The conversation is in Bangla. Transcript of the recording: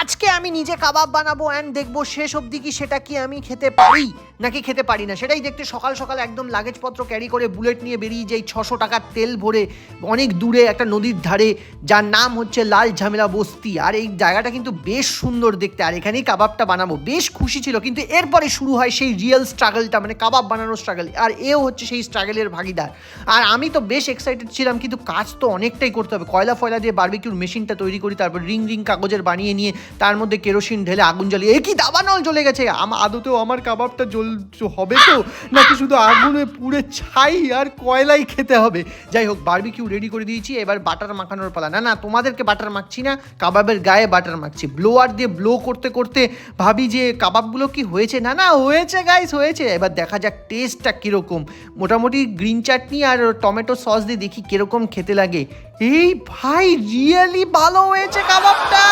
আজকে আমি নিজে কাবাব বানাবো অ্যান্ড দেখবো শেষ অবধি কি সেটা কি আমি খেতে পারি নাকি খেতে পারি না। সেটাই দেখতে সকাল সকাল একদম লাগেজপত্র ক্যারি করে বুলেট নিয়ে বেরিয়ে যাই 600 টাকার তেল ভরে অনেক দূরে একটা নদীর ধারে, যার নাম হচ্ছে লাল ঝামেলা বস্তি। আর এই জায়গাটা কিন্তু বেশ সুন্দর দেখতে, আর এখানেই কাবাবটা বানাবো। বেশ খুশি ছিল, কিন্তু এরপরে শুরু হয় সেই রিয়েল স্ট্রাগলটা, মানে কাবাব বানানোর স্ট্রাগল। আর এও হচ্ছে সেই স্ট্রাগলের ভাগিদার। আর আমি তো বেশ এক্সাইটেড ছিলাম, কিন্তু কাজ তো অনেকটাই করতে হবে। কয়লা ফয়লা দিয়ে বারবিকিউর মেশিনটা তৈরি করি, তারপর রিং রিং কাগজের বানিয়ে নিয়ে তার মধ্যে কেরোসিন ঢেলে আগুন জ্বালিয়ে কি দাবানল জ্বলে গেছে। আদতেও আমার কাবাবটা হবে তো নাকি শুধু আগুনে পুড়ে ছাই আর কয়লাই খেতে হবে। যাই হোক, বারবিকিউ রেডি করে দিয়েছি, এবার বাটার মাখানোর পালা। না তোমাদেরকে বাটার মাখছি না, কাবাবের গায়ে বাটার মাখছি। ব্লোয়ার দিয়ে ব্লো করতে করতে ভাবি যে কাবাবগুলো কি হয়েছে। না হয়েছে গাইস, হয়েছে। এবার দেখা যাক টেস্টটা কীরকম। মোটামুটি গ্রিন চাটনি আর টমেটো সস দিয়ে দেখি কীরকম খেতে লাগে। এই ভাই, রিয়েলি ভালো হয়েছে কাবাবটা।